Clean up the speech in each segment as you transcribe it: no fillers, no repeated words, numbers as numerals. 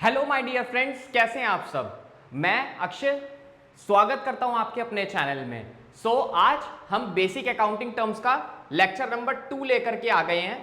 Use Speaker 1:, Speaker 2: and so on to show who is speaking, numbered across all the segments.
Speaker 1: Hello my dear friends, कैसे हैं आप सब। मैं अक्षय स्वागत करता हूं आपके अपने चैनल में। आज हम बेसिक अकाउंटिंग टर्म्स का लेक्चर नंबर 2 लेकर के आ गए हैं।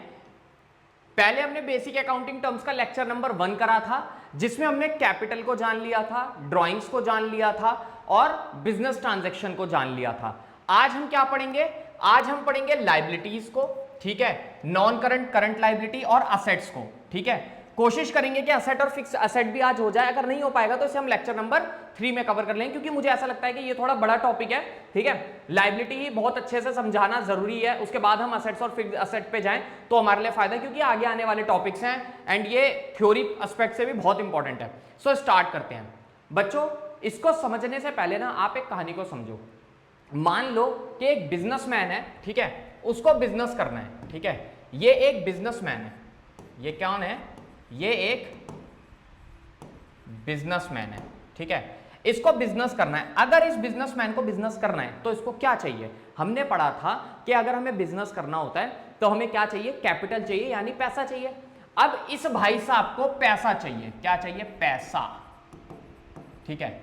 Speaker 1: पहले हमने बेसिक अकाउंटिंग टर्म्स का लेक्चर नंबर 1 करा था, जिसमें हमने कैपिटल को जान लिया था, ड्राइंग्स को जान लिया था और बिजनेस ट्रांजैक्शन को जान लिया था। आज हम क्या पढ़ेंगे? आज हम पढ़ेंगे लाइबिलिटीज को, ठीक है, नॉन करंट, करंट लाइबिलिटी और असेट्स को, ठीक है। कोशिश करेंगे कि असेट और फिक्स असेट भी आज हो जाए। अगर नहीं हो पाएगा तो इसे हम लेक्चर नंबर 3 में कवर कर लेंगे, क्योंकि मुझे ऐसा लगता है कि ये थोड़ा बड़ा टॉपिक है, ठीक है। लाइबिलिटी ही बहुत अच्छे से समझाना जरूरी है, उसके बाद हम असेट्स और फिक्स असेट पे जाएं तो हमारे लिए फायदा है, क्योंकि आगे आने वाले टॉपिक्स हैं एंड ये थ्योरी एस्पेक्ट से भी बहुत इंपॉर्टेंट है। स्टार्ट करते हैं बच्चों। इसको समझने से पहले ना आप एक कहानी को समझो। मान लो कि एक बिजनेसमैन है, ठीक है, उसको बिजनेस करना है, ठीक है। ये एक बिजनेसमैन है, ये कौन है? ये एक बिजनेसमैन है, ठीक है। इसको बिजनेस करना है। अगर इस बिजनेसमैन को बिजनेस करना है तो इसको क्या चाहिए? हमने पढ़ा था कि अगर हमें बिजनेस करना होता है तो हमें क्या चाहिए? कैपिटल चाहिए, यानी पैसा चाहिए। अब इस भाई साहब को पैसा चाहिए। क्या चाहिए? पैसा, ठीक है।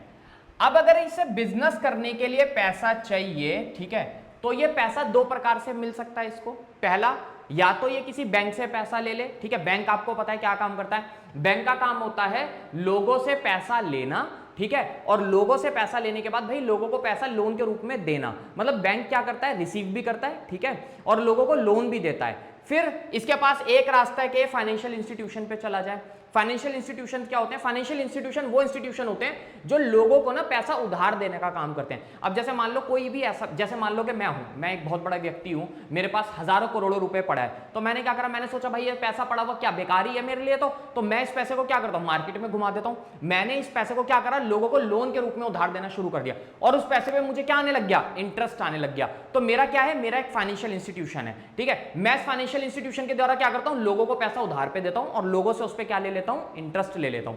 Speaker 1: अब अगर इसे बिजनेस करने के लिए पैसा चाहिए, ठीक है, तो ये पैसा दो प्रकार से मिल सकता है इसको। पहला, या तो ये किसी बैंक से पैसा ले ले, ठीक है। बैंक आपको पता है क्या काम करता है? बैंक का काम होता है लोगों से पैसा लेना, ठीक है, और लोगों से पैसा लेने के बाद भाई लोगों को पैसा लोन के रूप में देना। मतलब बैंक क्या करता है? रिसीव भी करता है, ठीक है, और लोगों को लोन भी देता है। फिर इसके पास एक रास्ता है कि फाइनेंशियल इंस्टीट्यूशन पे चला जाए। फाइनेंशियल इंस्टीट्यूशन क्या होते हैं? फाइनेंशियल इंस्टीट्यूशन वो इंस्टीट्यूशन होते हैं जो लोगों को ना पैसा उधार देने का काम करते हैं। अब जैसे मान लो कोई भी ऐसा, जैसे मान लो कि मैं हूं, मैं एक बहुत बड़ा व्यक्ति हूं, मेरे पास हजारों करोड़ों रुपए पड़ा है, तो मैंने क्या करा? मैंने सोचा भाई ये पैसा पड़ा हुआ क्या बेकार ही है मेरे लिए, तो मैं इस पैसे को क्या करता हूं? मार्केट में घुमा देता हूं। मैंने इस पैसे को क्या करा? लोगों को लोन के रूप में उधार देना शुरू कर दिया, और उस पैसे पे मुझे क्या आने लग गया? इंटरेस्ट आने लग गया। तो मेरा क्या है? मेरा एक फाइनेंशियल इंस्टीट्यूशन है, ठीक है। मैं इस फाइनेंशियल इंस्टीट्यूशन के द्वारा क्या करता हूं? लोगों को पैसा उधार पे देता हूं और लोगों से उस पर क्या ले लेता हूं? इंटरेस्ट ले लेता हूं।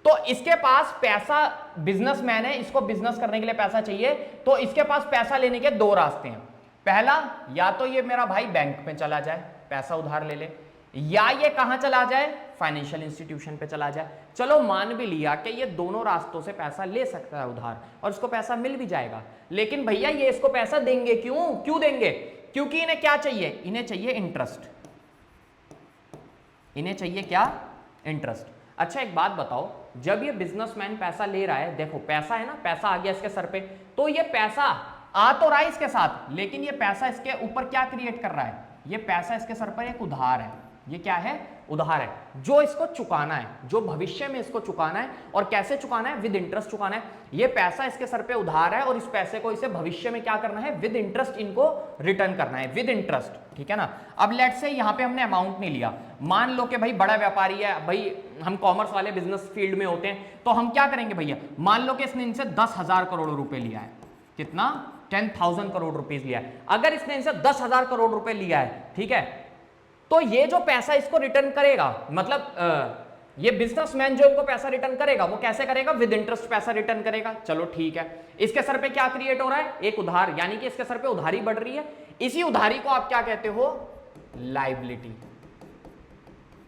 Speaker 1: तो इसके पास पैसा, बिजनेसमैन है, इसको बिजनेस करने के लिए पैसा चाहिए, तो इसके पास पैसा लेने के दो रास्ते हैं। पहला, या तो ये मेरा भाई बैंक में चला जाए, पैसा उधार ले ले, या ये कहां चला जाए? फाइनेंशियल इंस्टीट्यूशन पे चला जाए। चलो मान भी लिया कि ये दोनों रास्तों से पैसा ले सकता है उधार, और इसको पैसा मिल भी जाएगा, लेकिन भैया ये इसको पैसा देंगे क्यों देंगे? क्योंकि इन्हें क्या चाहिए? इन्हें चाहिए इंटरेस्ट। इन्हें चाहिए क्या? इंटरेस्ट। अच्छा एक बात बताओ, जब ये बिजनेसमैन पैसा ले रहा है, देखो पैसा है ना, पैसा आ गया इसके सर पे, तो ये पैसा आ तो रहा है इसके साथ, लेकिन ये पैसा इसके ऊपर क्या क्रिएट कर रहा है? ये पैसा इसके सर पर एक उधार है। ये क्या है? उधार है, जो इसको चुकाना है, जो भविष्य में इसको चुकाना है। और कैसे चुकाना है? विद इंटरेस्ट चुकाना है। ये पैसा इसके सर पे उधार है, और इस पैसे को इसे भविष्य में क्या करना है? विद इंटरेस्ट इनको रिटर्न करना है, विद इंटरेस्ट, ठीक है ना। अब लेट्स से यहां पे हमने अमाउंट नहीं लिया। मान लो कि भाई बड़ा व्यापारी है, भाई हम कॉमर्स वाले बिजनेस फील्ड में होते हैं, तो हम क्या करेंगे भैया? मान लो कि इसने इनसे 10,000 करोड़ रुपए लिया है। कितना? 10,000 करोड़ रुपीज लिया है। अगर इसने इनसे 10,000 करोड़ रुपए लिया है, ठीक है, तो ये जो पैसा इसको रिटर्न करेगा, मतलब ये बिजनेसमैन जो इनको पैसा रिटर्न करेगा, वो कैसे करेगा? विद इंटरेस्ट पैसा रिटर्न करेगा। चलो ठीक है, इसके सर पे क्या क्रिएट हो रहा है? एक उधार, यानी कि इसके सर पे उधारी बढ़ रही है। इसी उधारी को आप क्या कहते हो? लाइबिलिटी,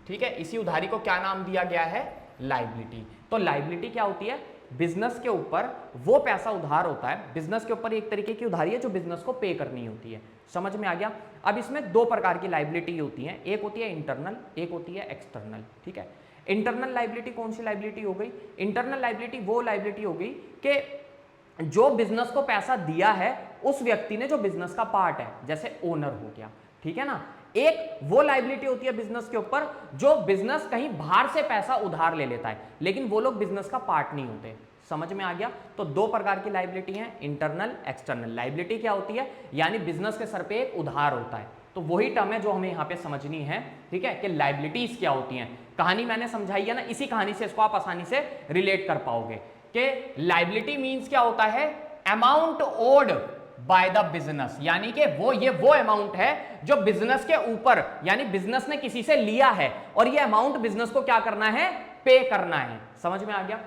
Speaker 1: ठीक है। इसी उधारी को क्या नाम दिया गया है? लाइबिलिटी। तो लाइबिलिटी क्या होती है? बिजनेस के ऊपर वो पैसा उधार होता है, बिजनेस के ऊपर एक तरीके की उधारी है जो बिजनेस को पे करनी होती है। समझ में आ गया? अब इसमें दो प्रकार की लाइबिलिटी होती है, एक होती है इंटरनल, एक होती है एक्सटर्नल, ठीक है। इंटरनल लाइबिलिटी कौन सी लाइबिलिटी हो गई? इंटरनल लाइबिलिटी वो लाइबिलिटी हो गई कि जो बिजनेस को पैसा दिया है उस व्यक्ति ने, जो बिजनेस का पार्ट है, जैसे ओनर हो गया, ठीक है ना। एक वो लाइबिलिटी होती है बिजनेस के ऊपर जो बिजनेस कहीं बाहर से पैसा उधार ले लेता है, लेकिन वो लोग बिजनेस का पार्ट नहीं होते। समझ में आ गया? तो दो प्रकार की लाइबिलिटी है, इंटरनल, एक्सटर्नल। लाइबिलिटी क्या होती है? यानी बिजनेस के सर पे एक उधार होता है। तो वही टर्म है जो हमें यहां पे समझनी है, ठीक है, कि लाइबिलिटीज क्या होती हैं। कहानी मैंने समझाई है ना, इसी कहानी से इसको आप आसानी से रिलेट कर पाओगे कि लाइबिलिटी मींस क्या होता है? Amount owed by the business, यानी कि वो अमाउंट है जो बिजनेस के ऊपर, यानी बिजनेस ने किसी से लिया है, और ये अमाउंट बिजनेस को क्या करना है? पे करना है। समझ में आ गया?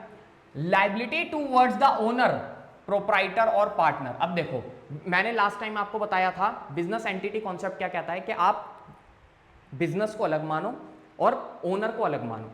Speaker 1: Liability towards the owner, proprietor और पार्टनर। अब देखो, मैंने लास्ट टाइम आपको बताया था बिजनेस एंटिटी कॉन्सेप्ट क्या कहता है कि आप बिजनेस को अलग मानो और ओनर को अलग मानो।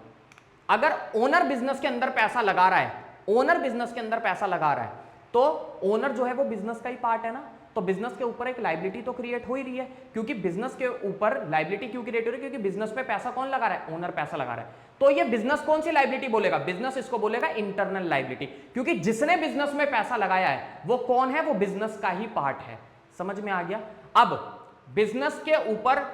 Speaker 1: अगर ओनर बिजनेस के अंदर पैसा लगा रहा है, ओनर बिजनेस के अंदर पैसा लगा रहा है, तो ओनर जो है वो बिजनेस का ही पार्ट है ना, तो बिजनेस के ऊपर एक लायबिलिटी तो क्रिएट हो ही रही है, क्योंकि बिजनेस के ऊपर लायबिलिटी क्यों क्रिएट हो रही है, क्योंकि बिजनेस पे पैसा कौन लगा रहा है, ओनर पैसा लगा रहा है। तो ये बिजनेस कौन सी लायबिलिटी बोलेगा, बिजनेस इसको बोलेगा इंटरनल लायबिलिटी, क्योंकि जिसने बिजनेस में पैसा लगाया है वो कौन है, वो बिजनेस का ही पार्ट है। समझ में आ गया। अब बिजनेस के ऊपर,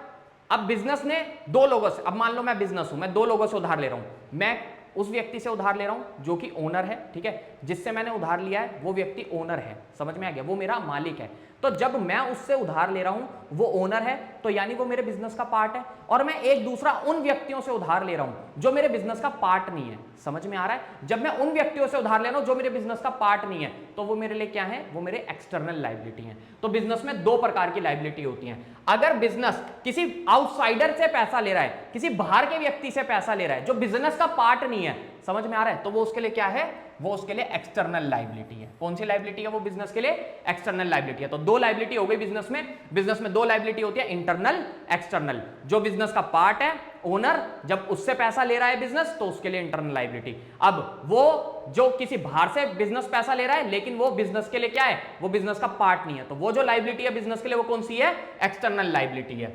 Speaker 1: अब बिजनेस ने दो लोगों से, अब मान लो मैं बिजनेस हूं, मैं दो लोगों से उधार ले रहा हूं, मैं उस व्यक्ति से उधार ले रहा हूं जो कि ओनर है, ठीक है, जिससे मैंने उधार लिया है वो व्यक्ति ओनर है, समझ में आ गया, वो मेरा मालिक है। तो जब मैं उससे उधार ले रहा हूं वो ओनर है, तो यानी वो मेरे बिजनेस का पार्ट है, और मैं एक दूसरा उन व्यक्तियों से उधार ले रहा हूं जो मेरे बिजनेस का पार्ट नहीं है। समझ में आ रहा है। जब मैं उन व्यक्तियों से उधार ले रहा हूं जो मेरे बिजनेस का पार्ट नहीं है, तो वो मेरे लिए क्या है, वो मेरे एक्सटर्नल लायबिलिटी है। तो बिजनेस में दो प्रकार की लायबिलिटी होती है। अगर बिजनेस किसी आउटसाइडर से पैसा ले रहा है, किसी बाहर के व्यक्ति से पैसा ले रहा है जो बिजनेस का पार्ट नहीं है, समझ में आ रहा है, तो वो उसके लिए क्या है, वो उसके लिए एक्सटर्नल लायबिलिटी है। कौन सी लायबिलिटी है, वो बिजनेस के लिए एक्सटर्नल लायबिलिटी है। तो दो लायबिलिटी हो गई बिजनेस में। बिजनेस में दो लायबिलिटी होती है, इंटरनल, एक्सटर्नल। जो बिजनेस का पार्ट है, ओनर, जब उससे पैसा ले रहा है बिजनेस, तो उसके लिए इंटरनल लायबिलिटी। अब वो जो किसी बाहर से बिजनेस पैसा ले रहा है लेकिन वो बिजनेस के लिए क्या है, वो बिजनेस का पार्ट नहीं है, तो वो जो लायबिलिटी है बिजनेस के लिए वो कौन सी है, एक्सटर्नल लायबिलिटी है।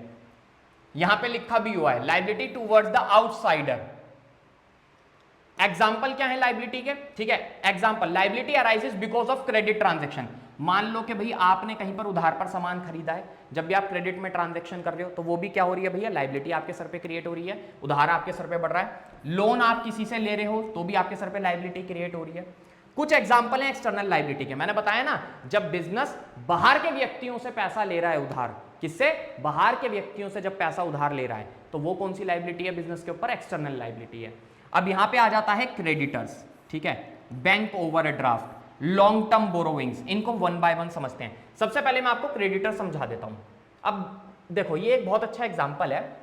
Speaker 1: यहां पे लिखा भी हुआ है, liability towards the outsider. Example क्या है लायबिलिटी के, ठीक है, example, liability arises because of credit transaction. मान लो कि भाई आपने कहीं पर उधार पर सामान खरीदा है, जब भी आप क्रेडिट में ट्रांजेक्शन कर रहे हो तो वो भी क्या हो रही है भैया, लायबिलिटी आपके सर पे क्रिएट हो रही है, उधार आपके सर पे बढ़ रहा है। लोन आप किसी से ले रहे हो तो भी आपके सर पे लायबिलिटी क्रिएट हो रही है। कुछ एग्जाम्पल है एक्सटर्नल लायबिलिटी के, मैंने बताया ना, जब बिजनेस बाहर के व्यक्तियों से पैसा ले रहा है उधार, किससे, बाहर के व्यक्तियों से जब पैसा उधार ले रहा है, तो वो कौन सी लायबिलिटी है, बिजनेस के ऊपर एक्सटर्नल लायबिलिटी है। अब यहां पे आ जाता है क्रेडिटर्स, ठीक है, bank overdraft, long term borrowings, इनको वन बाय वन समझते हैं। सबसे पहले मैं आपको क्रेडिटर समझा देता हूं। अब देखो ये एक बहुत अच्छा एग्जांपल है।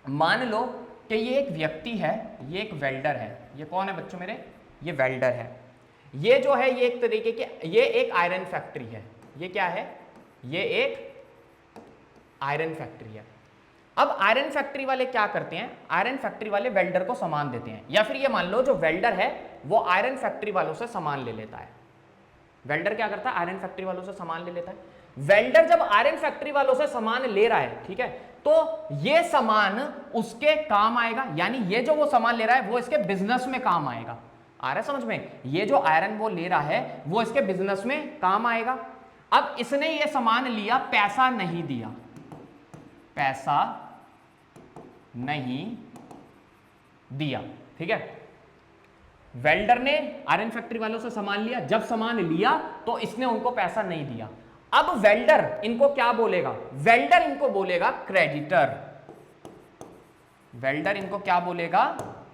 Speaker 1: मान लो कि ये एक व्यक्ति है, ये एक वेल्डर है। ये कौन है बच्चों मेरे, ये वेल्डर है। ये जो है ये एक तरीके के, ये एक आयरन फैक्ट्री है। ये क्या है, ये एक आयरन फैक्ट्री है। अब आयरन फैक्ट्री वाले क्या करते हैं, आयरन फैक्ट्री वाले वेल्डर को सामान देते हैं, या फिर ये मान लो जो वेल्डर है वो आयरन फैक्ट्री वालों से सामान ले लेता है। वेल्डर क्या करता है, आयरन फैक्ट्री वालों से सामान ले लेता है। वेल्डर जब आयरन फैक्ट्री वालों से सामान ले रहा है, ठीक है, तो ये सामान उसके काम आएगा, यानी ये जो वो सामान ले रहा है वो इसके बिजनेस में काम आएगा। आ रहा है समझ में, ये जो आयरन वो ले रहा है वो इसके बिजनेस में काम आएगा। अब इसने ये सामान लिया, पैसा नहीं दिया, पैसा नहीं दिया, ठीक है। वेल्डर ने आयरन फैक्ट्री वालों से सामान लिया, जब सामान लिया तो इसने उनको पैसा नहीं दिया। अब वेल्डर इनको क्या बोलेगा, वेल्डर इनको बोलेगा क्रेडिटर। वेल्डर इनको क्या बोलेगा,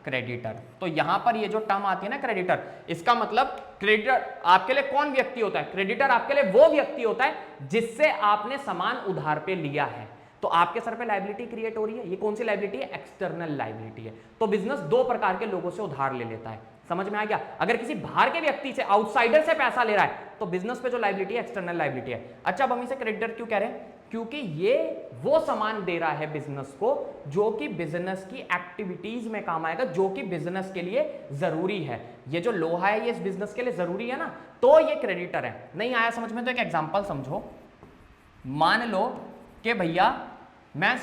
Speaker 1: क्रेडिटर। तो यहां पर ये जो टर्म आती है ना क्रेडिटर, इसका मतलब क्रेडिटर आपके लिए कौन व्यक्ति होता है, क्रेडिटर आपके लिए वो व्यक्ति होता है जिससे आपने सामान उधार पे लिया है, तो आपके सर पे लायबिलिटी क्रिएट हो रही है। ये कौन सी लायबिलिटी है, एक्सटर्नल लायबिलिटी है। तो बिजनेस दो प्रकार के लोगों से उधार ले लेता है, समझ में आ गया। अगर किसी बाहर के व्यक्ति से, आउटसाइडर से पैसा ले रहा है तो बिजनेस पे जो लायबिलिटी है एक्सटर्नल लायबिलिटी है। अच्छा, अब हम इसे क्रेडिटर क्यों कह रहे हैं, क्योंकि ये वो सामान दे रहा है बिजनेस को जो कि बिजनेस की एक्टिविटीज में काम आएगा, जो कि बिजनेस के लिए जरूरी है। ये जो लोहा है ये इस बिजनेस के लिए जरूरी है ना, तो ये क्रेडिटर है। नहीं आया समझ में तो एक एग्जांपल समझो। मान लो कि भैया मैं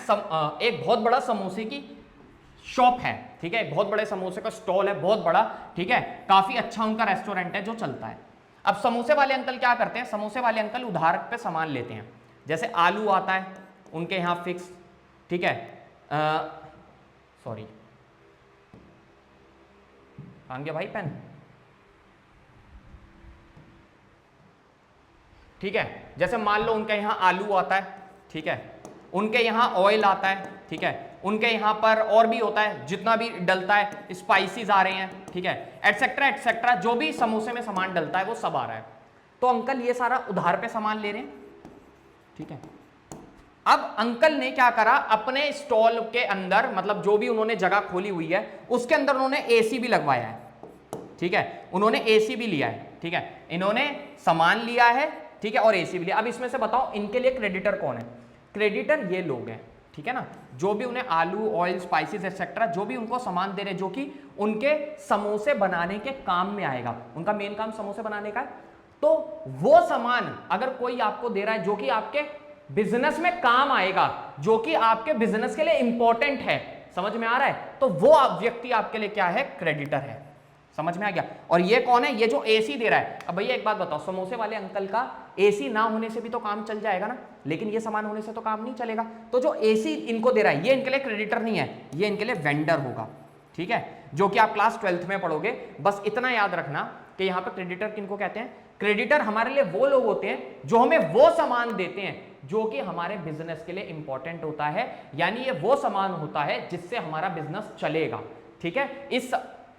Speaker 1: एक बहुत बड़ा समोसे की शॉप है, ठीक है, बहुत बड़े समोसे का स्टॉल है, बहुत बड़ा, ठीक है, काफी अच्छा उनका रेस्टोरेंट है जो चलता है। अब समोसे वाले अंकल क्या करते हैं, समोसे वाले अंकल उधार पे सामान लेते हैं। जैसे आलू आता है उनके यहां फिक्स, ठीक है, सॉरी कहां गया भाई पेन, ठीक है, जैसे मान लो उनके यहां आलू आता है, ठीक है, उनके यहां ऑयल आता है, ठीक है, उनके यहां पर और भी होता है, जितना भी डलता है, स्पाइसेस आ रहे हैं, ठीक है, एटसेट्रा एटसेट्रा, जो भी समोसे में सामान डलता है वो सब आ रहा है। तो अंकल ये सारा उधार पे सामान ले रहे हैं, ठीक है। अब अंकल ने क्या करा, अपने स्टॉल के अंदर, मतलब जो भी उन्होंने जगह खोली हुई है उसके अंदर उन्होंने एसी भी लगवाया है, ठीक है, उन्होंने एसी भी लिया है, ठीक है, इन्होंने सामान लिया है, ठीक है, और एसी भी लिया। अब इसमें से बताओ इनके लिए क्रेडिटर कौन है, क्रेडिटर ये लोग हैं, ठीक है ना, जो भी उन्हें आलू, ऑयल, स्पाइसेस एक्सेट्रा जो भी उनको सामान दे रहे जो कि उनके समोसे बनाने के काम में आएगा, उनका मेन काम समोसे बनाने का है, तो वो सामान अगर कोई आपको दे रहा है जो कि आपके बिजनेस में काम आएगा, जो कि आपके बिजनेस के लिए इंपॉर्टेंट है, समझ में आ रहा है, तो वो व्यक्ति आपके लिए क्या है, क्रेडिटर है। समझ में आ गया। और ये कौन है, ये जो एसी दे रहा है। अब भैया एक बात बताओ, समोसे वाले अंकल का एसी ना होने से भी तो काम चल जाएगा ना, लेकिन ये सामान होने से तो काम नहीं चलेगा। तो जो एसी इनको दे रहा है ये इनके लिए क्रेडिटर नहीं है, ये इनके लिए वेंडर होगा, ठीक है, जो कि आप क्लास 12th में पढ़ोगे। बस इतना याद रखना कि यहाँ पे क्रेडिटर किनको कहते हैं। क्रेडिटर हमारे लिए वो लोग होते हैं जो हमें वो सामान देते हैं जो कि हमारे बिजनेस के लिए इंपॉर्टेंट होता है, यानी ये वो सामान होता है जिससे हमारा बिजनेस चलेगा, ठीक है,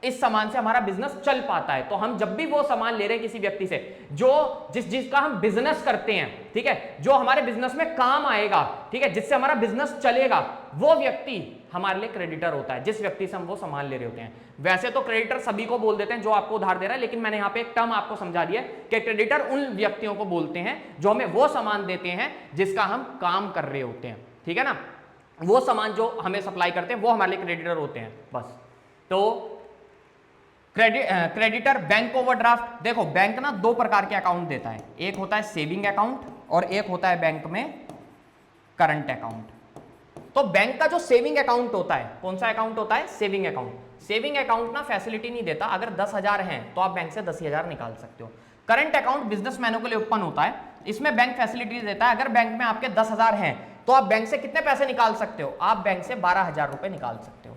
Speaker 1: इस सामान से हमारा बिजनेस चल पाता है। तो हम जब भी वो सामान ले रहे हैं किसी व्यक्ति से जो जिसका हम बिजनेस करते हैं, ठीक है, जो हमारे बिजनेस में काम आएगा, ठीक है, जिससे हमारा बिजनेस चलेगा, वो व्यक्ति हमारे लिए क्रेडिटर होता है, जिस व्यक्ति से हम वो सामान ले रहे होते हैं। वैसे तो क्रेडिटर सभी को बोल देते हैं जो आपको उधार दे रहा है, लेकिन मैंने यहाँ पे एक टर्म आपको समझा दिया कि क्रेडिटर उन व्यक्तियों को बोलते हैं जो हमें वो सामान देते हैं जिसका हम काम कर रहे होते हैं, ठीक है ना, वो सामान जो हमें सप्लाई करते हैं वो हमारे लिए क्रेडिटर होते हैं। बस तो क्रेडिटर बैंक ओवरड्राफ्ट, देखो बैंक ना दो प्रकार के अकाउंट देता है, एक होता है सेविंग अकाउंट और एक होता है बैंक में करंट अकाउंट। तो बैंक का जो सेविंग अकाउंट होता है, कौन सा अकाउंट होता है, सेविंग अकाउंट। सेविंग अकाउंट ना फैसिलिटी नहीं देता, अगर 10,000 हैं तो आप बैंक से 10,000 निकाल सकते हो। करंट अकाउंट बिजनेसमैनों के लिए ओपन होता है, इसमें बैंक फैसिलिटी देता है, अगर बैंक में आपके 10,000 हैं तो आप बैंक से कितने पैसे निकाल सकते हो, आप बैंक से 12,000 रुपए निकाल सकते हो।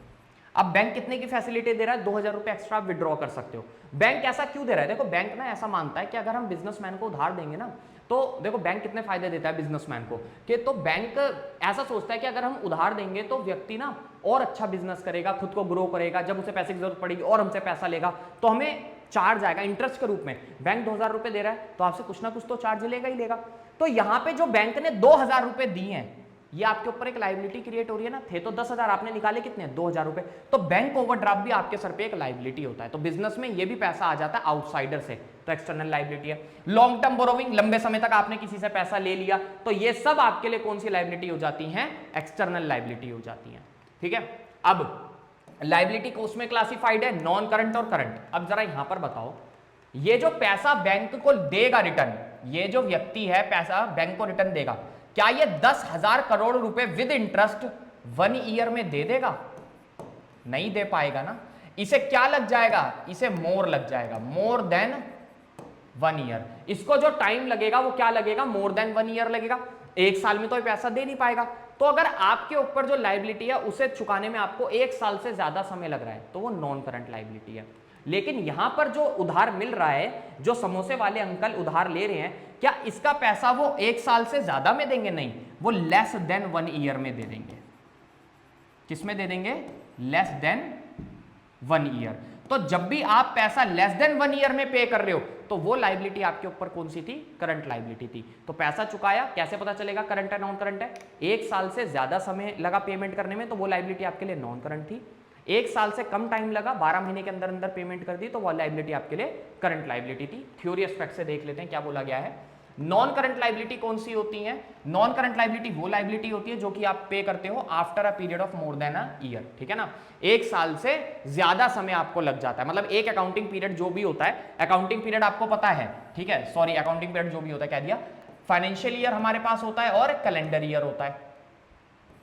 Speaker 1: अब बैंक कितने की फैसिलिटी दे रहा है, 2,000 रुपए एक्स्ट्रा आप विड्रॉ कर सकते हो। बैंक ऐसा क्यों दे रहा है, देखो बैंक ना ऐसा मानता है कि अगर हम बिजनेसमैन को उधार देंगे ना, तो देखो बैंक कितने फायदे देता है बिजनेसमैन को, कि तो बैंक ऐसा सोचता है कि अगर हम उधार देंगे तो व्यक्ति ना और अच्छा बिजनेस करेगा, खुद को ग्रो करेगा, जब उसे पैसे की जरूरत पड़ेगी और हमसे पैसा लेगा तो हमें चार्ज आएगा इंटरेस्ट के रूप में। बैंक 2,000 रुपए दे रहा है तो आपसे कुछ ना कुछ तो चार्ज लेगा ही लेगा। तो यहाँ पे जो बैंक ने 2,000 रुपए दिए हैं, ये आपके ऊपर एक लायबिलिटी क्रिएट हो रही है ना, थे तो 10,000, आपने निकाले कितने, 2,000 रुपए। तो बैंक ओवरड्राफ्ट भी आपके सर पे एक लायबिलिटी होता है। तो बिजनेस में ये भी पैसा आ जाता है आउटसाइडर से, तो एक्सटर्नल लायबिलिटी है। लॉन्ग टर्म बोरोविंग, लंबे समय तक आपने किसी से पैसा ले लिया, तो ये सब आपके लिए कौन सी लायबिलिटी हो जाती है, एक्सटर्नल लायबिलिटी हो जाती है, ठीक है। अब लायबिलिटी को उसमें क्लासिफाइड है नॉन करंट और करंट। अब जरा यहां पर बताओ, ये जो पैसा बैंक को देगा रिटर्न, ये जो व्यक्ति है पैसा बैंक को रिटर्न देगा, क्या ये 10,000 करोड़ रुपए विद इंटरेस्ट 1 ईयर में दे देगा, नहीं दे पाएगा ना। इसे क्या लग जाएगा, इसे मोर लग जाएगा, मोर देन 1 ईयर। इसको जो टाइम लगेगा वो क्या लगेगा, मोर देन 1 ईयर लगेगा। एक साल में तो ये पैसा दे नहीं पाएगा। तो अगर आपके ऊपर जो लायबिलिटी है उसे चुकाने में आपको 1 साल से ज्यादा समय लग रहा है तो वो नॉन करंट लायबिलिटी है। लेकिन यहां पर जो उधार मिल रहा है, जो समोसे वाले अंकल उधार ले रहे हैं, क्या इसका पैसा वो 1 साल से ज्यादा में देंगे, नहीं, वो लेस देन 1 ईयर में दे देंगे। किसमें दे देंगे, लेस देन 1 ईयर। तो जब भी आप पैसा लेस देन 1 ईयर में पे कर रहे हो तो वो लायबिलिटी आपके ऊपर कौन सी थी, करंट लायबिलिटी थी। तो पैसा चुकाया, कैसे पता चलेगा करंट है नॉन करंट है, 1 साल से ज्यादा समय लगा पेमेंट करने में तो वो लायबिलिटी आपके लिए नॉन करंट थी। 1 साल से कम टाइम लगा, 12 महीने के अंदर अंदर पेमेंट कर दी तो वो लायबिलिटी आपके लिए करंट लायबिलिटी थी। थ्योरी एस्पेक्ट से देख लेते हैं क्या बोला गया है। नॉन करंट लायबिलिटी कौन सी होती है, नॉन करंट लायबिलिटी वो लायबिलिटी होती है जो कि आप पे करते हो after a period of more than a year, ठीक है ना। 1 साल से ज्यादा समय आपको लग जाता है, मतलब एक अकाउंटिंग पीरियड जो भी होता है, अकाउंटिंग पीरियड आपको पता है, ठीक है, सॉरी अकाउंटिंग पीरियड जो भी होता है, कह दिया, फाइनेंशियल ईयर हमारे पास होता है और कैलेंडर ईयर होता है,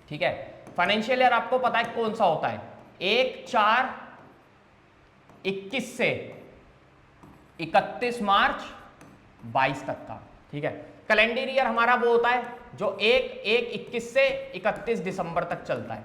Speaker 1: ठीक है। फाइनेंशियल ईयर आपको पता है कौन सा होता है, 1/4/21 से 31 मार्च 22 तक का, ठीक है। कैलेंडर ईयर हमारा वो होता है जो 1/1/21 से 31 दिसंबर तक चलता है,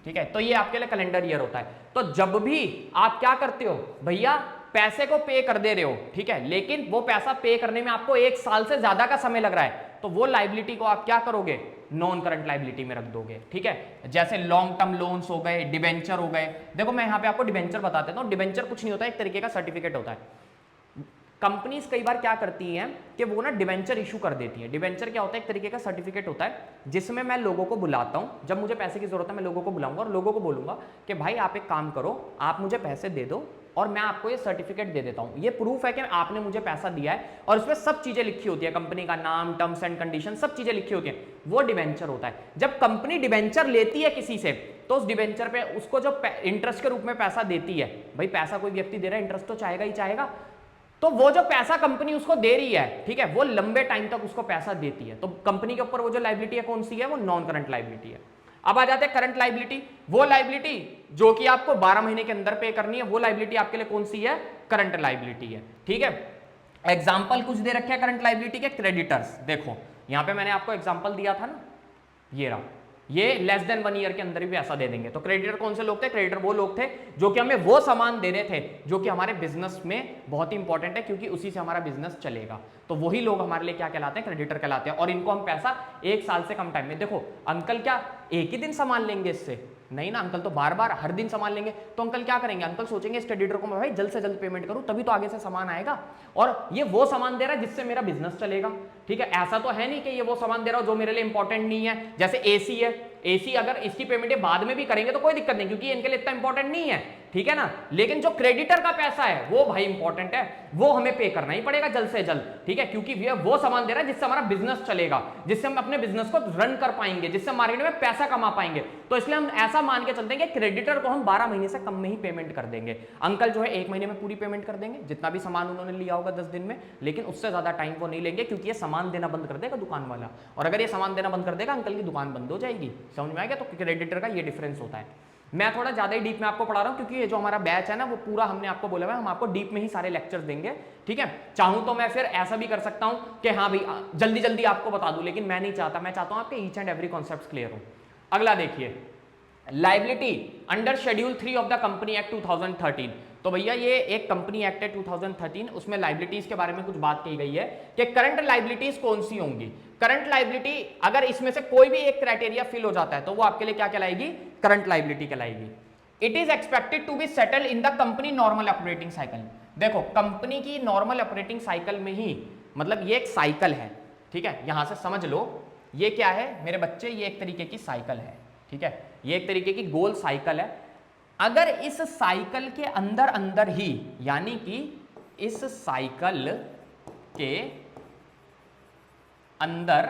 Speaker 1: ठीक है। तो ये आपके लिए कैलेंडर ईयर होता है। तो जब भी आप क्या करते हो भैया, पैसे को पे कर दे रहे हो, ठीक है, लेकिन वो पैसा पे करने में आपको 1 साल से ज्यादा का समय लग रहा है, तो वो लायबिलिटी को आप क्या करोगे, नॉन करंट लायबिलिटी में रख दोगे, ठीक है। जैसे लॉन्ग टर्म लोन्स हो गए, डिबेंचर हो गए। देखो मैं यहाँ पे आपको डिबेंचर बता देता हूँ। डिबेंचर कुछ नहीं होता, एक तरीके का सर्टिफिकेट होता है। कंपनीज कई बार क्या करती हैं कि वो ना डिबेंचर इशू कर देती है। डिबेंचर क्या होता है, एक तरीके का सर्टिफिकेट होता है जिसमें मैं लोगों को बुलाता हूं, जब मुझे पैसे की जरूरत है मैं लोगों को बुलाऊंगा और लोगों को बोलूंगा कि भाई आप एक काम करो, आप मुझे पैसे दे दो, और मैं आपको ये सर्टिफिकेट दे देता हूं, ये प्रूफ है कि आपने मुझे पैसा दिया है, और उसमें सब चीजें लिखी होती है, कंपनी का नाम, टर्म्स एंड कंडीशन, सब चीजें लिखी होती है, वो डिबेंचर होता है। जब कंपनी डिबेंचर लेती है किसी से, तो उस डिबेंचर पे उसको जो इंटरेस्ट के रूप में पैसा देती है, भाई पैसा कोई व्यक्ति दे रहा है, इंटरेस्ट तो चाहेगा ही चाहेगा, तो वो जो पैसा कंपनी उसको दे रही है, ठीक है, वो लंबे टाइम तक उसको पैसा देती है, तो कंपनी के ऊपर वो जो लायबिलिटी है कौन सी है, वो नॉन करंट लायबिलिटी है। अब आ जाते हैं करंट लायबिलिटी, वो लायबिलिटी जो कि आपको 12 महीने के अंदर पे करनी है, वो लायबिलिटी आपके लिए कौन सी है, करंट लायबिलिटी है, ठीक है। एग्जांपल कुछ दे रखे हैं करंट लायबिलिटी के, क्रेडिटर्स, देखो यहां पे मैंने आपको एग्जांपल दिया था ना, ये रहा, ये लेस देन 1 ईयर के अंदर भी ऐसा दे देंगे। तो क्रेडिटर कौन से लोग थे, क्रेडिटर वो लोग थे जो कि हमें वो सामान दे रहे थे जो कि हमारे बिजनेस में बहुत ही इंपॉर्टेंट है, क्योंकि उसी से हमारा बिजनेस चलेगा, तो वही लोग हमारे लिए क्या कहलाते हैं, क्रेडिटर कहलाते हैं। और इनको हम पैसा 1 साल से कम टाइम में, देखो अंकल क्या एक ही दिन सामान लेंगे इससे, नहीं ना, अंकल तो बार बार हर दिन सामान लेंगे, तो अंकल क्या करेंगे, अंकल सोचेंगे इस क्रेडिटर को मैं भाई जल्द से जल्द पेमेंट करूं, तभी तो आगे से सामान आएगा, और ये वो सामान दे रहा है जिससे मेरा बिजनेस चलेगा, ठीक है। ऐसा तो है नहीं कि ये वो सामान दे रहा हो जो मेरे लिए इंपॉर्टेंट नहीं है, जैसे एसी है, एसी अगर इसकी पेमेंट बाद में भी करेंगे तो कोई दिक्कत नहीं, क्योंकि इनके लिए इतना इंपॉर्टेंट नहीं है, ठीक है ना। लेकिन जो क्रेडिटर का पैसा है वो भाई इंपॉर्टेंट है, वो हमें पे करना ही पड़ेगा जल्द से जल्द, ठीक है, क्योंकि वो सामान दे रहा है जिससे हमारा बिजनेस चलेगा, जिससे हम अपने बिजनेस को रन कर पाएंगे, जिससे मार्केट में पैसा कमा पाएंगे। तो इसलिए हम ऐसा मान के चलते हैं कि क्रेडिटर को हम 12 महीने से कम में ही पेमेंट कर देंगे। अंकल जो है 1 महीने में पूरी पेमेंट कर देंगे, जितना भी सामान उन्होंने लिया होगा 10 दिन में, लेकिन उससे ज्यादा टाइम वो नहीं लेंगे, क्योंकि ये सामान देना बंद कर देगा दुकान वाला, और अगर ये सामान देना बंद कर देगा अंकल की दुकान बंद हो जाएगी। समझ में आ गया, तो क्रेडिटर का ये डिफरेंस होता है। मैं थोड़ा ज्यादा ही डीप में आपको पढ़ा रहा हूं, क्योंकि ये जो हमारा बैच है ना, वो पूरा हमने आपको बोला हुआ है, हम आपको डीप में ही सारे लेक्चर्स देंगे, ठीक है। चाहूं तो मैं फिर ऐसा भी कर सकता हूं कि हाँ भाई जल्दी जल्दी आपको बता दूं, लेकिन मैं नहीं चाहता, मैं चाहता हूं आपके each and every concept clear हो। अगला देखिए, liability under schedule 3 of the company act 2013। तो भैया ये एक कंपनी एक्ट है 2013, उसमें लायबिलिटीज के बारे में कुछ बात की गई है कि करंट लायबिलिटीज कौन सी होंगी। करंट लायबिलिटी अगर इसमें से कोई भी एक क्राइटेरिया फिल हो जाता है तो वो आपके लिए क्या कहलाएगी, करंट लायबिलिटी कहलाएगी। It is expected to be settle in the company normal operating cycle. देखो कंपनी की नॉर्मल ऑपरेटिंग साइकिल में ही, मतलब ये एक साइकिल है, ठीक है, यहां से समझ लो ये क्या है मेरे बच्चे, ये एक तरीके की साइकिल है, ठीक है, ये एक तरीके की गोल साइकिल है। अगर इस साइकिल के अंदर अंदर ही, यानी कि इस साइकिल के अंदर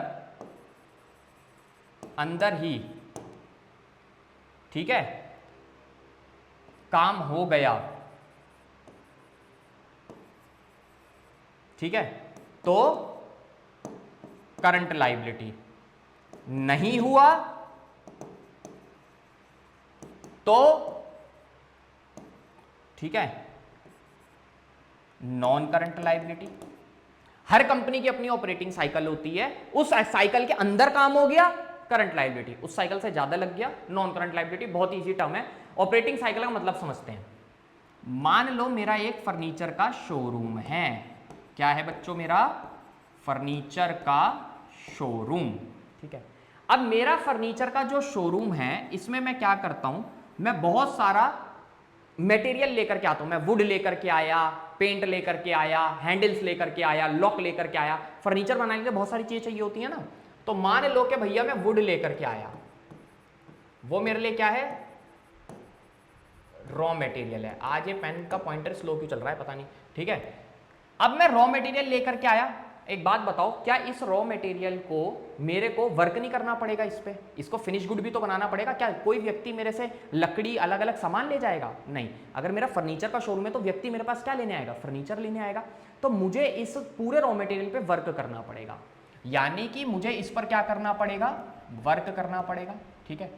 Speaker 1: अंदर ही, ठीक है, काम हो गया, ठीक है, तो करंट लायबिलिटी, नहीं हुआ तो ठीक है नॉन करंट लायबिलिटी। हर कंपनी की अपनी ऑपरेटिंग साइकिल होती है, उस साइकिल के अंदर काम हो गया करंट लायबिलिटी, उस साइकिल से ज्यादा लग गया नॉन करंट लायबिलिटी। बहुत इजी टर्म है, ऑपरेटिंग साइकिल का मतलब समझते हैं। मान लो मेरा एक फर्नीचर का शोरूम है, क्या है बच्चों, मेरा फर्नीचर का शोरूम, ठीक है। अब मेरा फर्नीचर का जो शोरूम है इसमें मैं क्या करता हूं, मैं बहुत सारा मटेरियल लेकर के आता हूं, मैं वुड लेकर के आया, पेंट लेकर के आया, हैंडल्स लेकर के आया, लॉक लेकर के आया। फर्नीचर बनाने के लिए बहुत सारी चीजें चाहिए होती है ना, तो मान लो कि भैया मैं वुड लेकर के आया, वो मेरे लिए क्या है, रॉ मटेरियल है। आज ये पेन का पॉइंटर स्लो क्यों चल रहा है पता नहीं, ठीक है। अब मैं रॉ मटेरियल लेकर के आया, एक बात बताओ, क्या इस रॉ मटेरियल को मेरे को वर्क नहीं करना पड़ेगा, इस पे इसको फिनिश गुड भी तो बनाना पड़ेगा। क्या कोई व्यक्ति मेरे से लकड़ी अलग अलग सामान ले जाएगा, नहीं। अगर मेरा फर्नीचर का शोरूम है तो व्यक्ति मेरे पास क्या लेने आएगा, फर्नीचर लेने आएगा, तो मुझे इस पूरे रॉ मटेरियल पे वर्क करना पड़ेगा, यानी कि मुझे इस पर क्या करना पड़ेगा, वर्क करना पड़ेगा, ठीक है।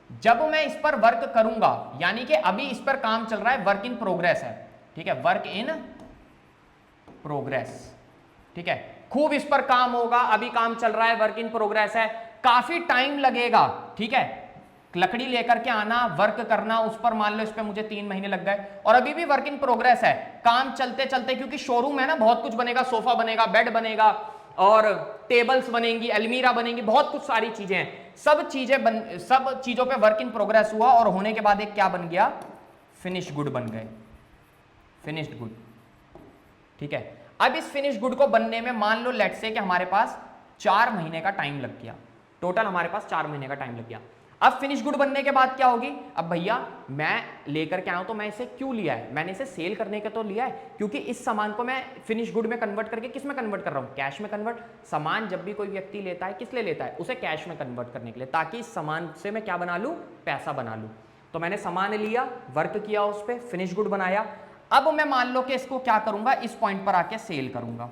Speaker 1: जब मैं इस पर वर्क करूंगा, यानी कि अभी इस पर काम चल रहा है, वर्क इन प्रोग्रेस है, ठीक है, वर्क इन प्रोग्रेस, ठीक है, खूब इस पर काम होगा, अभी काम चल रहा है, वर्क इन प्रोग्रेस है, काफी टाइम लगेगा, ठीक है, लकड़ी लेकर के आना, वर्क करना उस पर, मान लो इस पे मुझे 3 महीने लग गए, और अभी भी वर्क इन प्रोग्रेस है, काम चलते चलते, क्योंकि शोरूम है ना, बहुत कुछ बनेगा, सोफा बनेगा, बेड बनेगा, और टेबल्स बनेंगी, अलमीरा बनेंगी, बहुत कुछ सारी चीजें हैं, सब चीजों पे वर्क इन प्रोग्रेस हुआ, और होने के बाद एक क्या बन गया, फिनिश गुड बन गए, फिनिश्ड गुड, ठीक है। अब इस फिनिश गुड को बनने में मान लो लेट्स से कि हमारे पास 4 महीने का टाइम लग गया, टोटल हमारे पास 4 महीने का टाइम लग गया। अब फिनिश गुड बनने के बाद क्या होगी, अब भैया मैं लेकर के आया हूं तो मैं इसे क्यों लिया है, मैंने इसे सेल करने के तो लिया है, क्योंकि इस सामान को मैं फिनिश गुड में कन्वर्ट करके किस में कन्वर्ट कर रहा हूं, कैश में कन्वर्ट। सामान जब भी कोई व्यक्ति लेता है किस लिए लेता है, उसे कैश में कन्वर्ट करने के लिए, ताकि इस सामान से मैं क्या बना लूं, पैसा बना लूं। तो मैंने सामान लिया, वर्क किया उस पर, फिनिश गुड बनाया। अब मैं मान लो कि इसको क्या करूंगा, इस पॉइंट पर आके सेल करूंगा।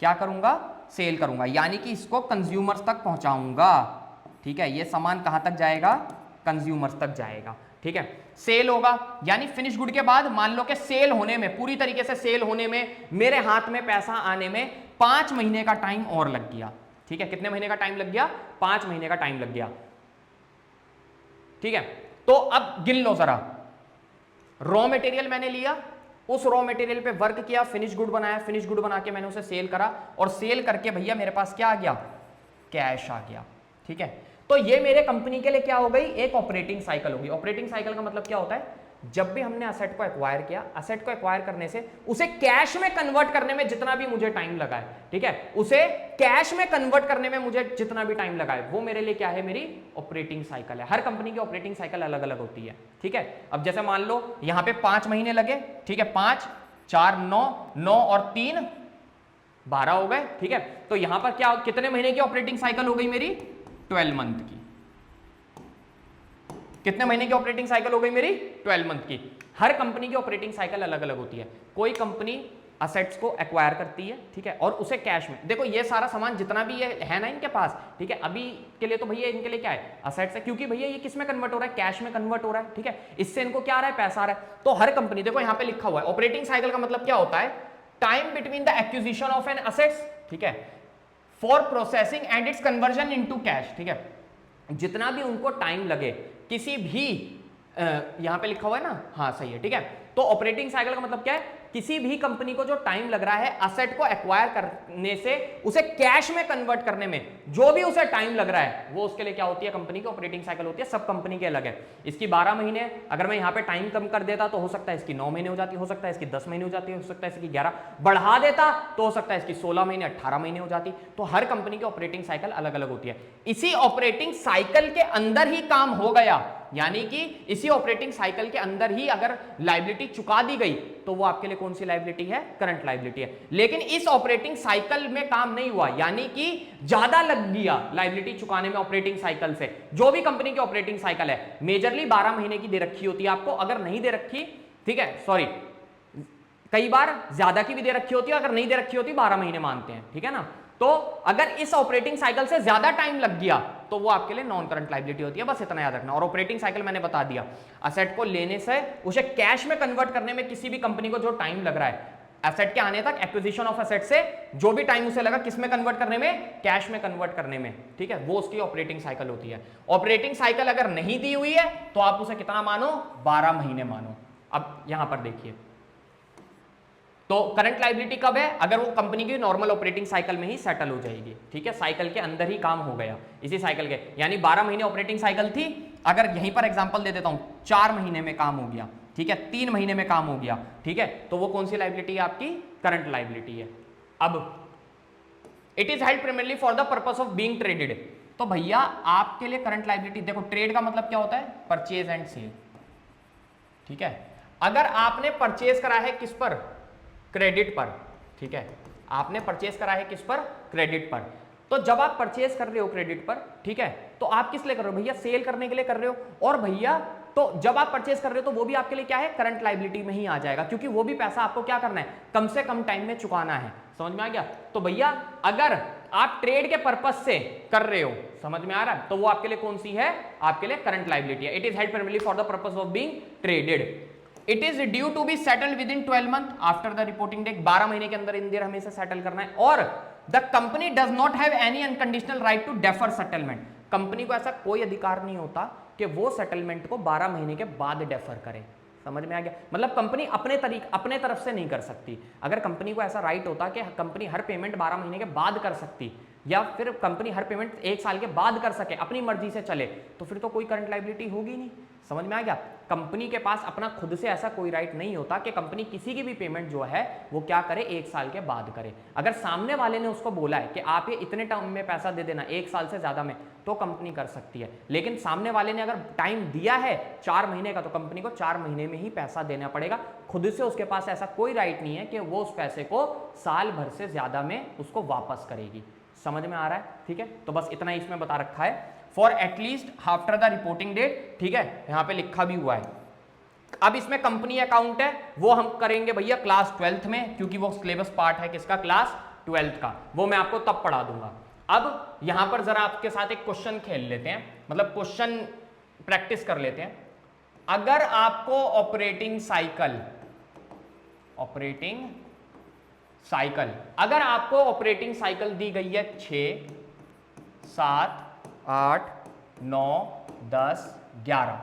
Speaker 1: क्या करूंगा, सेल करूंगा, यानी कि इसको कंज्यूमर्स तक पहुंचाऊंगा। ठीक है, ये सामान कहां तक जाएगा, कंज्यूमर्स तक जाएगा। ठीक है, सेल होगा, यानी फिनिश गुड के बाद मान लो कि सेल होने में, पूरी तरीके से सेल होने में, मेरे हाथ में पैसा आने में 5 महीने का टाइम और लग गया। ठीक है, कितने महीने का टाइम लग गया, 5 महीने का टाइम लग गया। ठीक है, तो अब गिन लो जरा, रॉ मटेरियल मैंने लिया, उस रॉ मटेरियल पे वर्क किया, फिनिश गुड बनाया, फिनिश गुड बना के मैंने उसे सेल करा, और सेल करके भैया मेरे पास क्या आ गया, कैश आ गया। ठीक है, तो ये मेरे कंपनी के लिए क्या हो गई, एक ऑपरेटिंग साइकिल होगी। ऑपरेटिंग साइकिल का मतलब क्या होता है, जब भी हमने असेट को एक्वायर किया, असेट को एक्वायर करने से उसे कैश में कन्वर्ट करने में जितना भी मुझे टाइम लगा है, ठीक है, उसे कैश में कन्वर्ट करने में मुझे जितना भी टाइम लगा है, वो मेरे लिए क्या है, मेरी ऑपरेटिंग साइकिल है। हर कंपनी की ऑपरेटिंग साइकिल अलग अलग होती है। ठीक है, अब जैसे मान लो यहां पे 5 महीने लगे, ठीक है, 5 4 9 9 और 3 12 हो गए। ठीक है, तो यहां पर क्या, कितने महीने की ऑपरेटिंग साइकिल हो गई मेरी, 12 मंथ की। कितने महीने की ऑपरेटिंग साइकिल हो गई मेरी, 12 मंथ की। हर कंपनी की ऑपरेटिंग साइकिल अलग अलग होती है। कोई कंपनी असेट्स को एक्वायर करती है, ठीक है, और उसे कैश में, देखो ये सारा सामान जितना भी ये है ना इनके पास, ठीक है, अभी के लिए तो भैया इनके लिए क्या है, असेट्स है, क्योंकि भैया ये किस में कन्वर्ट हो रहा है, कैश में कन्वर्ट हो रहा है। ठीक है, इससे इनको क्या आ रहा है, पैसा आ रहा है। तो हर कंपनी, देखो यहां पे लिखा हुआ है, ऑपरेटिंग साइकिल का मतलब क्या होता है, time between the acquisition of an assets, ठीक है, for processing and its conversion into cash. ठीक है, जितना भी उनको टाइम लगे किसी भी, यहां पे लिखा हुआ है ना, हाँ सही है। ठीक है, तो ऑपरेटिंग साइकिल का मतलब क्या है, किसी भी कंपनी को जो टाइम लग रहा है असेट को एक्वायर करने से उसे कैश में कन्वर्ट करने में, जो भी उसे टाइम लग रहा है, वो उसके लिए क्या होती है, कंपनी की ऑपरेटिंग साइकिल होती है। सब कंपनी के अलग है। इसकी 12 महीने, अगर मैं यहां पे टाइम कम कर देता तो हो सकता है इसकी 9 महीने हो जाती, हो सकता है इसकी 10 महीने हो जाती, हो सकता है इसकी 11, बढ़ा देता तो हो सकता है इसकी 16 महीने 18 महीने हो जाती। तो हर कंपनी की ऑपरेटिंग साइकिल अलग अलग होती है। इसी ऑपरेटिंग साइकिल के अंदर ही काम हो गया, यानी कि इसी ऑपरेटिंग साइकिल के अंदर ही अगर लायबिलिटी चुका दी गई तो वो आपके लिए कौन सी लायबिलिटी है, करंट लायबिलिटी है। लेकिन इस ऑपरेटिंग साइकिल में काम नहीं हुआ, यानी कि ज्यादा लग गया लायबिलिटी चुकाने में ऑपरेटिंग साइकिल से। जो भी कंपनी की ऑपरेटिंग साइकिल है मेजरली 12 महीने की दे रखी होती है आपको, अगर नहीं दे रखी, ठीक है, सॉरी, कई बार ज्यादा की भी दे रखी होती है, अगर नहीं दे रखी होती 12 महीने मानते हैं। ठीक है ना, तो अगर इस ऑपरेटिंग साइकिल से ज्यादा टाइम लग गया तो वो आपके लिए नॉन करंट लायबिलिटी होती है, बस इतना याद रखना। और ऑपरेटिंग साइकिल मैंने बता दिया, असेट को लेने से उसे कैश में कन्वर्ट करने में किसी भी कंपनी को जो टाइम लग रहा है, एसेट के आने तक, एक्विजिशन ऑफ एसेट से जो भी टाइम उसे लगा किस में कन्वर्ट करने में, कैश में कन्वर्ट करने में, ठीक है, वो उसकी ऑपरेटिंग साइकिल होती है। ऑपरेटिंग साइकिल अगर नहीं दी हुई है तो आप उसे कितना मानो, 12 महीने मानो। अब यहां पर देखिए, तो करंट लायबिलिटी कब है, अगर वो कंपनी की नॉर्मल ऑपरेटिंग साइकिल में ही सेटल हो जाएगी। ठीक है, साइकिल के अंदर ही काम हो गया, इसी साइकिल के, यानी 12 महीने ऑपरेटिंग साइकिल थी, अगर यहीं पर एग्जांपल दे देता हूं, 4 महीने में काम हो गया, ठीक है, 3 महीने में काम हो गया, ठीक है, तो वो कौन सी लायबिलिटी है आपकी, करंट लायबिलिटी है। अब it is held primarily for the purpose of being traded, तो भैया आपके लिए करंट लायबिलिटी, देखो ट्रेड का मतलब क्या होता है, परचेज एंड सेल। ठीक है, अगर आपने परचेज करा है किस पर, क्रेडिट पर, ठीक है, आपने परचेज करा है किस पर, क्रेडिट पर, तो जब आप परचेज कर रहे हो क्रेडिट पर, ठीक है, तो आप किस लिए कर रहे हो भैया, सेल करने के लिए कर रहे हो। और भैया तो जब आप परचेज कर रहे हो तो वो भी आपके लिए क्या है, करंट लायबिलिटी में ही आ जाएगा, क्योंकि वो भी पैसा आपको क्या करना है, कम से कम टाइम में चुकाना है। समझ में आ गया। तो भैया अगर आप ट्रेड के पर्पस से कर रहे हो, समझ में आ रहा है, तो वो आपके लिए कौन सी है, आपके लिए करंट लायबिलिटी है। It is held primarily for the purpose of being traded. It is due to be settled within 12 month after the reporting date, 12 महीने के अंदर इन देर हमें इसे सेटल करना है। और the company does not have any unconditional right to defer settlement, company को ऐसा कोई अधिकार नहीं होता कि वो सेटलमेंट को 12 महीने के बाद डेफर करे। समझ में आ गया, मतलब कंपनी अपने तरफ से नहीं कर सकती। अगर कंपनी को ऐसा राइट होता कि कंपनी हर पेमेंट 12 महीने के बाद कर सकती, या फिर कंपनी हर पेमेंट 1 साल के बाद कर सके, अपनी मर्जी से चले, तो फिर तो कोई करंट लायबिलिटी होगी नहीं। समझ में आ गया? कंपनी के पास अपना खुद से ऐसा कोई राइट नहीं होता कि कंपनी किसी की भी पेमेंट जो है वो क्या करे, 1 साल के बाद करे। अगर सामने वाले ने उसको बोला है कि आप ये इतने टाइम में पैसा दे देना, 1 साल से ज्यादा में, तो कंपनी कर सकती है। लेकिन सामने वाले ने अगर टाइम दिया है 4 महीने का, तो कंपनी को 4 महीने में ही पैसा देना पड़ेगा। खुद से उसके पास ऐसा कोई राइट नहीं है कि वो उस पैसे को साल भर से ज्यादा में उसको वापस करेगी। समझ में आ रहा है? ठीक है, तो बस इतना ही इसमें बता रखा है, for at least after the reporting date. ठीक है, यहां पे लिखा भी हुआ है। अब इसमें कंपनी अकाउंट है, वो हम करेंगे भैया क्लास 12th में, क्योंकि वो सिलेबस पार्ट है किसका, क्लास 12th का, वो मैं आपको तब पढ़ा दूंगा। अब यहां पर जरा आपके साथ एक क्वेश्चन खेल लेते हैं, मतलब क्वेश्चन प्रैक्टिस कर लेते हैं। अगर आपको ऑपरेटिंग साइकिल अगर आपको ऑपरेटिंग साइकिल दी गई है 6, 7, 8, 9, 10, 11,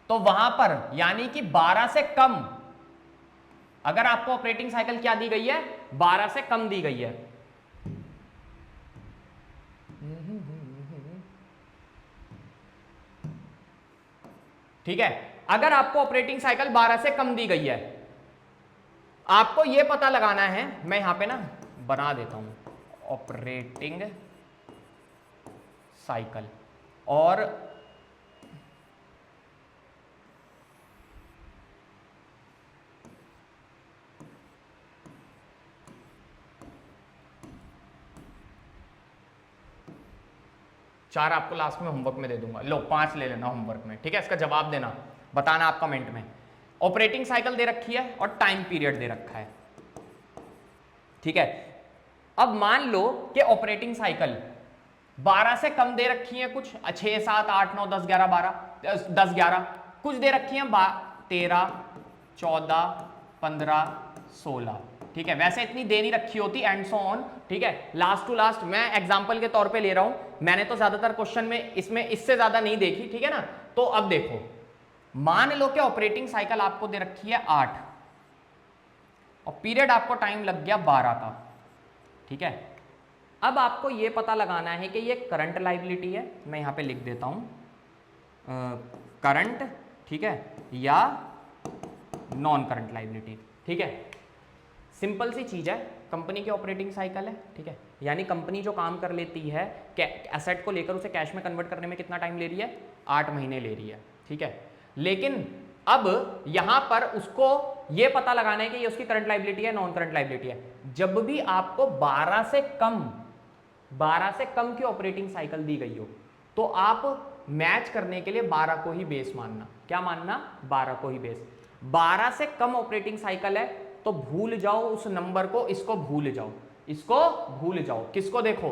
Speaker 1: तो वहां पर यानी कि 12 से कम, अगर आपको ऑपरेटिंग साइकिल क्या दी गई है, 12 से कम दी गई है, ठीक है, अगर आपको ऑपरेटिंग साइकिल 12 से कम दी गई है, आपको यह पता लगाना है, मैं यहां पे ना बना देता हूं ऑपरेटिंग साइकिल, और चार आपको लास्ट में होमवर्क में दे दूंगा, लो 5 ले लेना होमवर्क में। ठीक है, इसका जवाब देना, बताना आप कमेंट में। ऑपरेटिंग साइकिल दे रखी है और टाइम पीरियड दे रखा है। ठीक है, अब मान लो कि ऑपरेटिंग साइकिल 12 से कम दे रखी है, कुछ 6, 7, 8, 9, 10, 11, 12, 10, 11, कुछ दे रखी है 13, 14, 15, 16। ठीक है, वैसे इतनी दे नहीं रखी होती, एंड सो ऑन। ठीक है, लास्ट टू लास्ट मैं एग्जांपल के तौर पे ले रहा हूं, मैंने तो ज्यादातर क्वेश्चन में इसमें इससे ज्यादा नहीं देखी। ठीक है ना, तो अब देखो, मान लो कि ऑपरेटिंग साइकिल आपको दे रखी है 8 और पीरियड आपको टाइम लग गया 12 का। ठीक है, अब आपको यह पता लगाना है कि ये करंट लायबिलिटी है, मैं यहां पे लिख देता हूं करंट, ठीक है, या नॉन करंट लायबिलिटी। ठीक है, सिंपल सी चीज है, कंपनी की ऑपरेटिंग साइकिल है। ठीक है, यानी कंपनी जो काम कर लेती है, एसेट को लेकर उसे कैश में कन्वर्ट करने में कितना टाइम ले रही है, 8 महीने ले रही है। ठीक है, लेकिन अब यहां पर उसको यह पता लगाना है कि ये उसकी करंट लायबिलिटी है, नॉन करंट लायबिलिटी है। जब भी आपको 12 से कम की ऑपरेटिंग साइकिल दी गई हो, तो आप मैच करने के लिए 12 को ही बेस मानना। क्या मानना, 12 को ही बेस। 12 से कम ऑपरेटिंग साइकिल है तो भूल जाओ उस नंबर को, इसको भूल जाओ, इसको भूल जाओ। किसको देखो,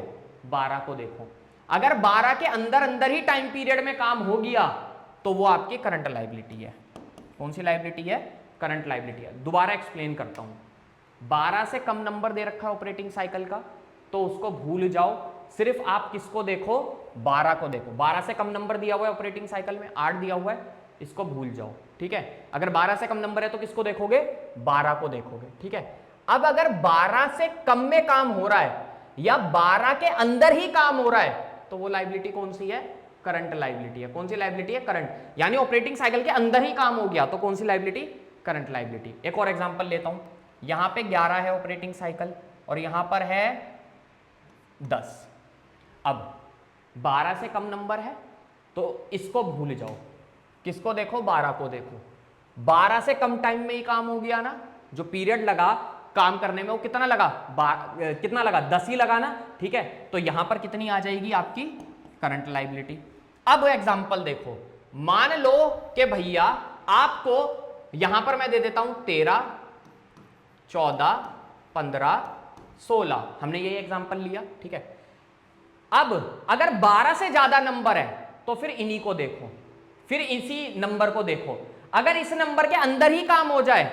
Speaker 1: 12 को देखो। अगर 12 के अंदर अंदर ही टाइम पीरियड में काम हो गया तो वो आपकी करंट लायबिलिटी है। कौन सी लायबिलिटी है, करंट लायबिलिटी है। दोबारा एक्सप्लेन करता हूं, 12 से कम नंबर दे रखा है ऑपरेटिंग साइकिल का, तो उसको भूल जाओ, सिर्फ आप किसको देखो, 12 को देखो। 12 से कम नंबर दिया हुआ है ऑपरेटिंग साइकिल में, 8 दिया हुआ है, इसको भूल जाओ। ठीक है, अगर 12 से कम नंबर है तो किसको देखोगे, 12 को देखोगे। ठीक है, अब अगर 12 से कम में काम हो रहा है या 12 के अंदर ही काम हो रहा है, तो वो लायबिलिटी कौन सी है, करंट लायबिलिटी है। कौन सी लायबिलिटी है, करंट, यानी ऑपरेटिंग साइकिल के अंदर ही काम हो गया तो कौन सी लायबिलिटी, करंट लायबिलिटी। एक और एग्जांपल लेता हूं, यहां पे 11 है ऑपरेटिंग साइकिल और यहां पर है 10। अब 12 से कम नंबर है तो इसको भूल जाओ, किसको देखो, 12 को देखो। 12 से कम टाइम में ही काम हो गया ना, जो पीरियड लगा काम करने में वो कितना लगा, कितना लगा, 10 ही लगा ना। ठीक है, तो यहां पर कितनी आ जाएगी आपकी करंट लायबिलिटी। अब एग्जांपल देखो, मान लो कि भैया आपको यहां पर मैं दे देता हूं 13, 14, 15, 16, हमने ये एग्जांपल लिया। ठीक है, अब अगर 12 से ज्यादा नंबर है तो फिर इन्हीं को देखो, फिर इसी नंबर को देखो। अगर इस नंबर के अंदर ही काम हो जाए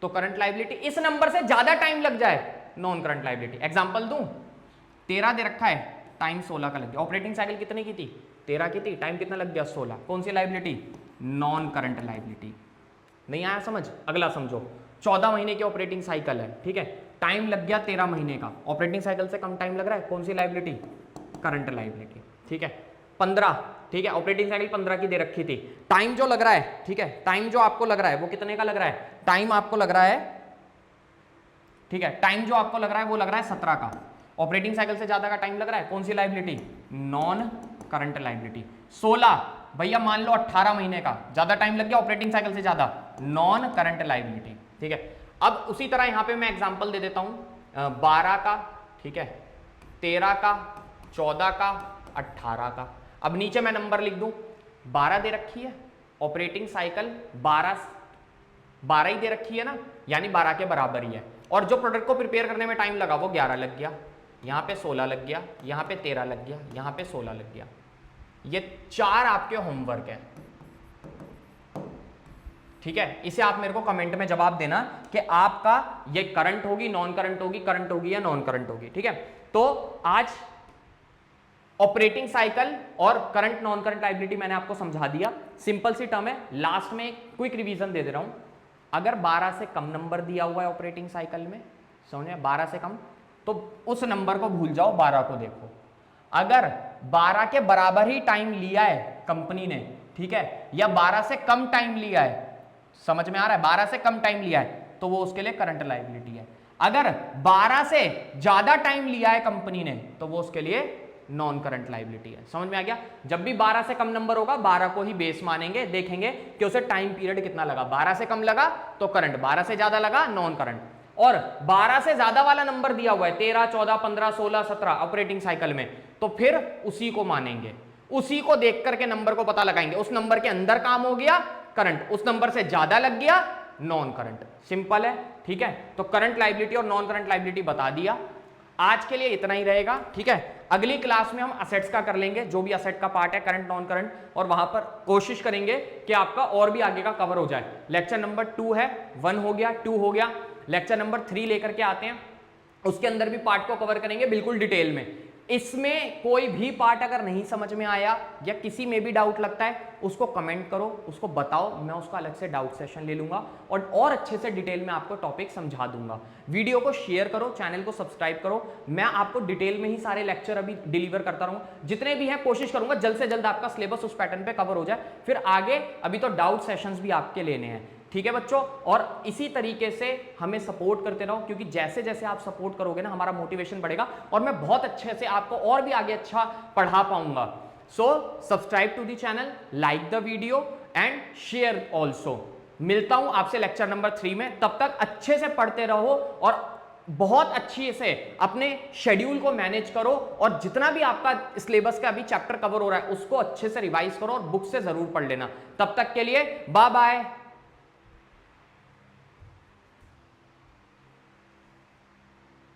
Speaker 1: तो करंट लायबिलिटी, इस नंबर से ज्यादा टाइम लग जाए नॉन करंट लायबिलिटी। एग्जांपल दूं, 13 दे रखा है, टाइम 16 का लग गया। ऑपरेटिंग साइकिल कितने की थी, 13 की थी, टाइम कितना लग गया, 16। कौन सी लायबिलिटी, नॉन करंट लायबिलिटी। नहीं आया समझ, अगला समझो, 14 महीने की ऑपरेटिंग साइकिल है। ठीक है, टाइम लग गया 13 महीने का, ऑपरेटिंग साइकिल से कम टाइम लग रहा है, कौन सी लायबिलिटी, करंट लायबिलिटी। ठीक है, 15, ठीक है, ऑपरेटिंग साइकिल 15 की दे रखी थी। टाइम जो लग रहा है, ठीक है, टाइम जो आपको लग रहा है वो कितने का लग रहा है? टाइम आपको लग रहा है, ठीक है, टाइम जो आपको लग रहा है वो लग रहा है 17 का। ऑपरेटिंग साइकिल से ज्यादा का टाइम लग रहा है, कौन सी लायबिलिटी? Non current liability. 16 भैया मान लो 18 महीने का, ज्यादा टाइम लग गया ऑपरेटिंग साइकिल से ज्यादा, नॉन करंट लायबिलिटी, ठीक है। अब उसी तरह यहां पे मैं एग्जांपल दे देता हूं 12 का, ठीक है, 13 का, 14 का, 18 का। अब नीचे मैं नंबर लिख दूं, 12 दे रखी है, ऑपरेटिंग साइकिल 12 ही दे रखी है ना, यानी 12 के बराबर ही है, और जो प्रोडक्ट को प्रिपेयर करने में टाइम लगा वो 11 लग गया, यहां पे 16 लग गया, यहां पे 13 लग गया, यहां पे 16 लग गया। ये 4 आपके होमवर्क है, ठीक है। इसे आप मेरे को कमेंट में जवाब देना कि आपका ये करंट होगी, नॉन करंट होगी, करंट होगी या नॉन करंट होगी, ठीक है। तो आज ऑपरेटिंग साइकिल और करंट नॉन करंट लायबिलिटी मैंने आपको समझा दिया, सिंपल सी टर्म है। लास्ट में क्विक रिवीजन दे रहा हूं, अगर 12 से कम नंबर दिया हुआ है ऑपरेटिंग साइकिल में, समझे, 12 से कम, तो उस नंबर को भूल जाओ, 12 को देखो। अगर 12 के बराबर ही टाइम लिया है कंपनी ने, ठीक है, या 12 से कम टाइम लिया है, समझ में आ रहा है, 12 से कम टाइम लिया है तो वो उसके लिए करंट लायबिलिटी है। अगर 12 से ज्यादा टाइम लिया है कंपनी ने तो वो उसके लिए नॉन करंट लायबिलिटी है। समझ में आ गया? जब भी 12 से कम नंबर होगा 12 को ही बेस मानेंगे, देखेंगे कि उसे टाइम पीरियड कितना लगा, 12 से कम लगा तो करंट, 12 से ज्यादा लगा नॉन करंट। और 12 से ज्यादा वाला नंबर दिया हुआ है 13, 14, 15, 16, 17 ऑपरेटिंग साइकिल में, तो फिर उसी को मानेंगे, उसी को देख करके नंबर को पता लगाएंगे, उस नंबर के अंदर काम हो गया करंट, उस नंबर से ज्यादा लग गया नॉन करंट। सिंपल है, ठीक है। तो करंट लायबिलिटी और नॉन करंट लायबिलिटी बता दिया। आज के लिए इतना ही रहेगा, ठीक है। अगली क्लास में हम असेट्स का कर लेंगे, जो भी असेट का पार्ट है, करंट नॉन करंट, और वहां पर कोशिश करेंगे कि आपका और भी आगे का कवर हो जाए। लेक्चर नंबर 2 है, 1 हो गया, 2 हो गया, लेक्चर नंबर 3 लेकर के आते हैं, उसके अंदर भी पार्ट को कवर करेंगे बिल्कुल डिटेल में। इसमें कोई भी पार्ट अगर नहीं समझ में आया या किसी में भी डाउट लगता है, उसको कमेंट करो, उसको बताओ, मैं उसका अलग से डाउट सेशन ले लूंगा और अच्छे से डिटेल में आपको टॉपिक समझा दूंगा। वीडियो को शेयर करो, चैनल को सब्सक्राइब करो, मैं आपको डिटेल में ही सारे लेक्चर अभी डिलीवर करता रहूंगा, जितने भी हैं कोशिश करूंगा जल्द से जल्द आपका सिलेबस उस पैटर्न पे कवर हो जाए, फिर आगे अभी तो डाउट सेशंस भी आपके लेने हैं, ठीक है बच्चों। और इसी तरीके से हमें सपोर्ट करते रहो, क्योंकि जैसे जैसे आप सपोर्ट करोगे ना, हमारा मोटिवेशन बढ़ेगा और मैं बहुत अच्छे से आपको और भी आगे अच्छा पढ़ा पाऊंगा। So subscribe to the channel, like the video and share also. मिलता हूं आपसे लेक्चर नंबर 3 में, तब तक अच्छे से पढ़ते रहो और बहुत अच्छी से अपने शेड्यूल को मैनेज करो, और जितना भी आपका सिलेबस का अभी चैप्टर कवर हो रहा है उसको अच्छे से रिवाइज करो और बुक से जरूर पढ़ लेना। तब तक के लिए बाय बाय।